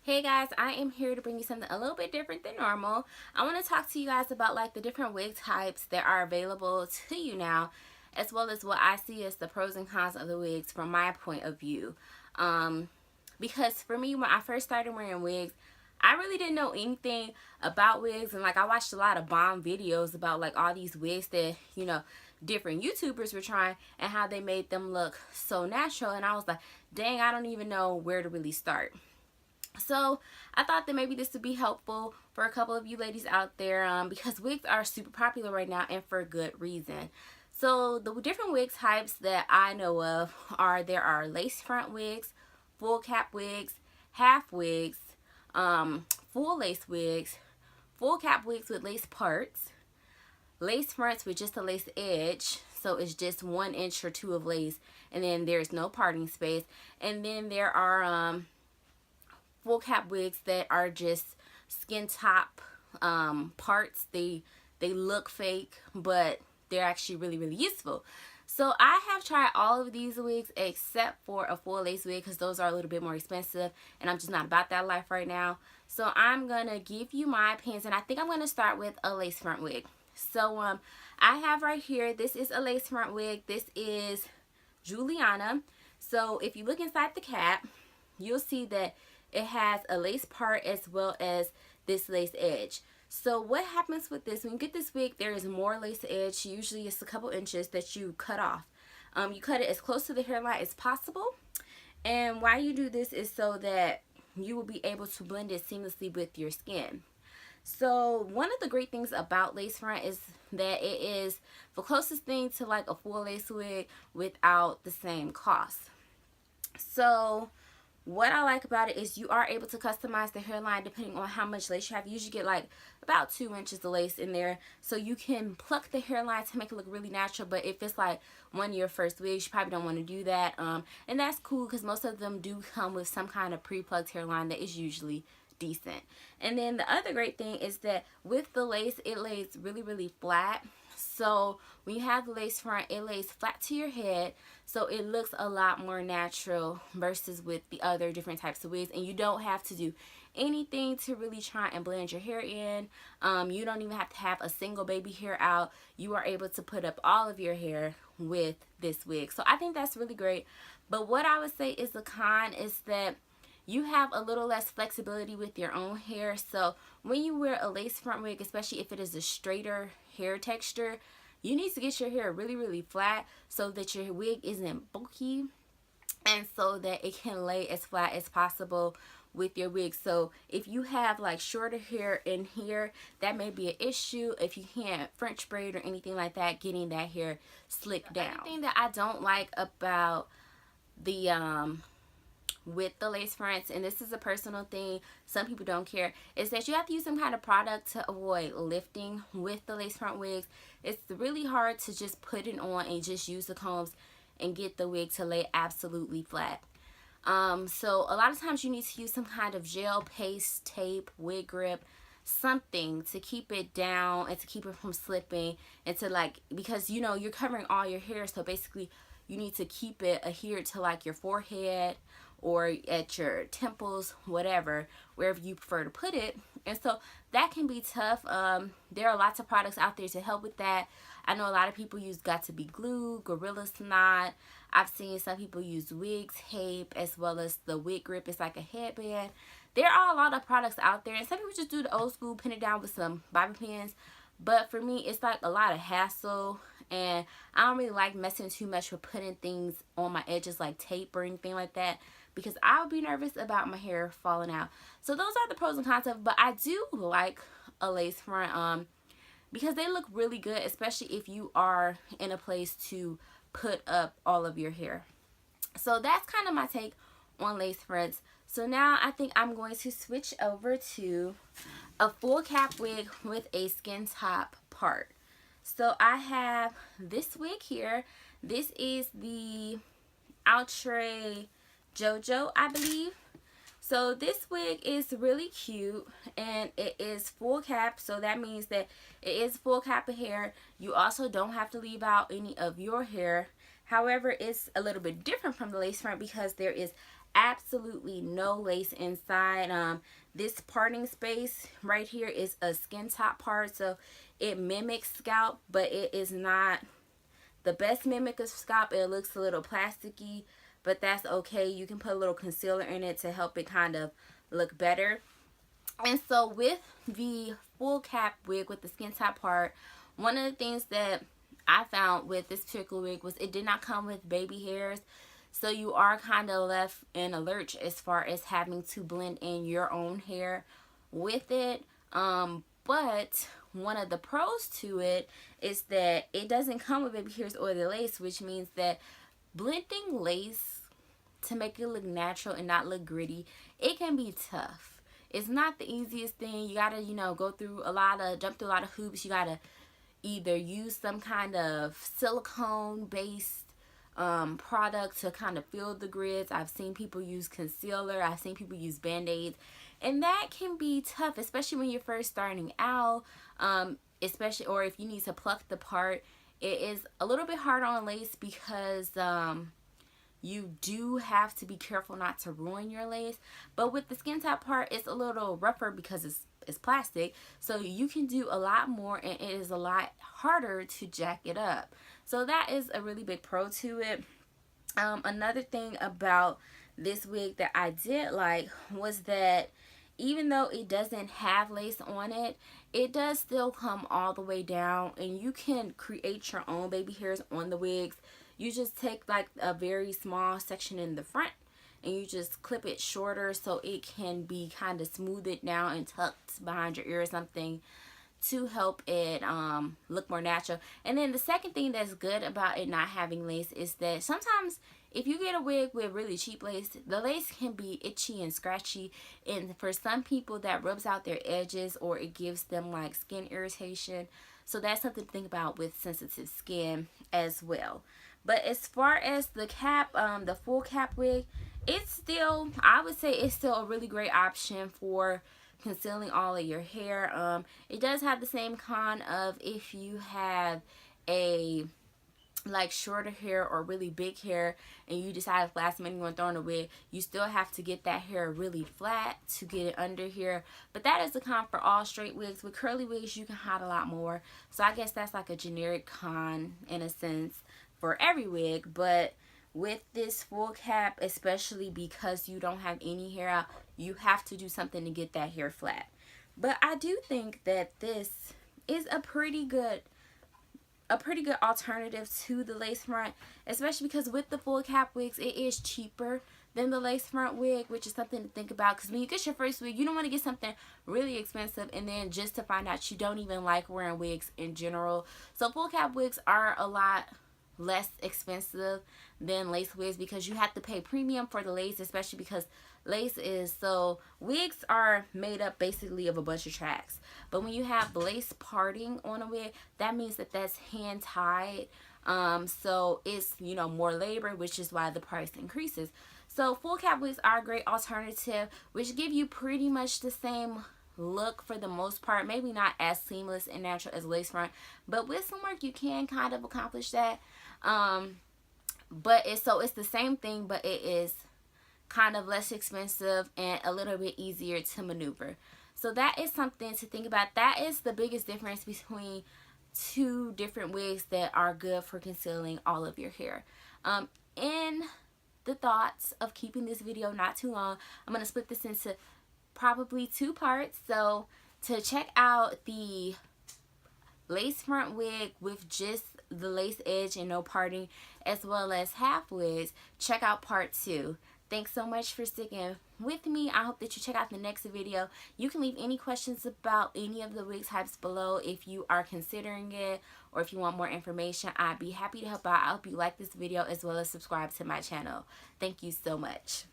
Hey guys, I am here to bring you something a little bit different than normal. I want to talk to you guys about like the different wig types that are available to you now, as well as what I see as the pros and cons of the wigs from my point of view. Because for me, when I first started wearing wigs, I really didn't know anything about wigs, and like I watched a lot of bomb videos about like all these wigs that, different YouTubers were trying and how they made them look so natural, and I was like, dang, I don't even know where to really start. So I thought that maybe this would be helpful for a couple of you ladies out there, because wigs are super popular right now and for good reason. So the different wig types that I know of are, there are lace front wigs, full cap wigs, half wigs, full lace wigs, full cap wigs with lace parts, lace fronts with just a lace edge, so it's just 1 inch or two of lace, and then there's no parting space. And then there are full cap wigs that are just skin top parts. They look fake, but they're actually really useful. So I have tried all of these wigs except for a full lace wig, because those are a little bit more expensive and I'm just not about that life right now. So I'm gonna give you my opinions, and I think I'm gonna start with a lace front wig. So I have right here, this is a lace front wig. This is Juliana. So if you look inside the cap, you'll see that it has a lace part as well as this lace edge. So what happens with this, when you get this wig, there is more lace edge. Usually it's a couple inches that you cut off. You cut it as close to the hairline as possible. And why you do this is so that you will be able to blend it seamlessly with your skin. So one of the great things about lace front is that it is the closest thing to like a full lace wig without the same cost. So what I like about it is you are able to customize the hairline depending on how much lace you have. You usually get like about 2 inches of lace in there, so you can pluck the hairline to make it look really natural. But if it's like one of your first wigs, you probably don't want to do that, and that's cool because most of them do come with some kind of pre-plucked hairline that is usually decent. And then the other great thing is that with the lace, it lays really flat. So when you have the lace front, it lays flat to your head, so it looks a lot more natural versus with the other different types of wigs. And you don't have to do anything to really try and blend your hair in. You don't even have to have a single baby hair out. You are able to put up all of your hair with this wig. So I think that's really great. But what I would say is the con is that you have a little less flexibility with your own hair. So when you wear a lace front wig, especially if it is a straighter hair texture, you need to get your hair really flat so that your wig isn't bulky and so that it can lay as flat as possible with your wig. So if you have like shorter hair in here, that may be an issue if you can't French braid or anything like that, getting that hair slicked down. The thing that I don't like about the with the lace fronts, and this is a personal thing, some people don't care, is that you have to use some kind of product to avoid lifting with the lace front wigs. It's really hard to just put it on and just use the combs and get the wig to lay absolutely flat. So a lot of times you need to use some kind of gel, paste, tape, wig grip, something to keep it down and to keep it from slipping, and to like, because you're covering all your hair, so basically you need to keep it adhered to like your forehead or at your temples, whatever, wherever you prefer to put it. And so that can be tough. There are lots of products out there to help with that. I know a lot of people use Got2b glue, Gorilla Snot. I've seen some people use wig tape, as well as the wig grip. It's like a headband. There are a lot of products out there, and some people just do the old school, pin it down with some bobby pins. But for me, it's like a lot of hassle, and I don't really like messing too much with putting things on my edges like tape or anything like that, because I'll be nervous about my hair falling out. So those are the pros and cons of it. But I do like a lace front because they look really good, especially if you are in a place to put up all of your hair. So that's kind of my take on lace fronts. So now I think I'm going to switch over to a full cap wig with a skin top part. So I have this wig here. This is the Outre JoJo, I believe. So this wig is really cute, and it is full cap, so that means that it is full cap of hair. You also don't have to leave out any of your hair. However, it's a little bit different from the lace front because there is absolutely no lace inside. This parting space right here is a skin top part, so it mimics scalp, but it is not the best mimic of scalp. It looks a little plasticky, but that's okay. You can put a little concealer in it to help it kind of look better. And so with the full cap wig with the skin top part, one of the things that I found with this particular wig was it did not come with baby hairs. So you are kind of left in a lurch as far as having to blend in your own hair with it. But one of the pros to it is that it doesn't come with baby hairs or the lace, which means that blending lace to make it look natural and not look gritty, it can be tough. It's not the easiest thing. You gotta, go through jump through a lot of hoops. You gotta either use some kind of silicone based product to kind of fill the grids. I've seen people use concealer. I've seen people use band-aids, and that can be tough, especially when you're first starting out, especially, or if you need to pluck the part. It is a little bit hard on lace because you do have to be careful not to ruin your lace. But with the skin top part, it's a little rougher because it's plastic, so you can do a lot more, and it is a lot harder to jack it up. So that is a really big pro to it. Another thing about this wig that I did like was that even though it doesn't have lace on it, it does still come all the way down, and you can create your own baby hairs on the wigs. You just take like a very small section in the front and you just clip it shorter so it can be kind of smoothed down and tucked behind your ear or something to help it look more natural. And then the second thing that's good about it not having lace is that sometimes if you get a wig with really cheap lace, the lace can be itchy and scratchy, and for some people that rubs out their edges or it gives them like skin irritation. So that's something to think about with sensitive skin as well. But as far as the cap, the full cap wig, it's still, I would say it's still a really great option for concealing all of your hair. It does have the same con of if you have a like shorter hair or really big hair and you decide last minute you want to throw in a wig, you still have to get that hair really flat to get it under here. But that is the con for all straight wigs. With curly wigs you can hide a lot more, so I guess that's like a generic con in a sense for every wig. But with this full cap, especially because you don't have any hair out, you have to do something to get that hair flat. But I do think that this is a pretty good alternative to the lace front, especially because with the full cap wigs it is cheaper than the lace front wig, which is something to think about, because when you get your first wig you don't want to get something really expensive and then just to find out you don't even like wearing wigs in general. So full cap wigs are a lot less expensive than lace wigs because you have to pay premium for the lace, especially because lace is, so wigs are made up basically of a bunch of tracks, but when you have lace parting on a wig, that means that that's hand tied, so it's more labor, which is why the price increases. So full cap wigs are a great alternative, which give you pretty much the same look for the most part, maybe not as seamless and natural as lace front, but with some work you can kind of accomplish that. But it's the same thing, but it is kind of less expensive and a little bit easier to maneuver. So that is something to think about. That is the biggest difference between two different wigs that are good for concealing all of your hair. In the thoughts of keeping this video not too long, I'm going to split this into probably 2 parts. So to check out the lace front wig with just the lace edge and no parting, as well as half wigs, check out part 2. Thanks so much for sticking with me. I hope that you check out the next video. You can leave any questions about any of the wig types below if you are considering it, or if you want more information. I'd be happy to help out. I hope you like this video as well as subscribe to my channel. Thank you so much.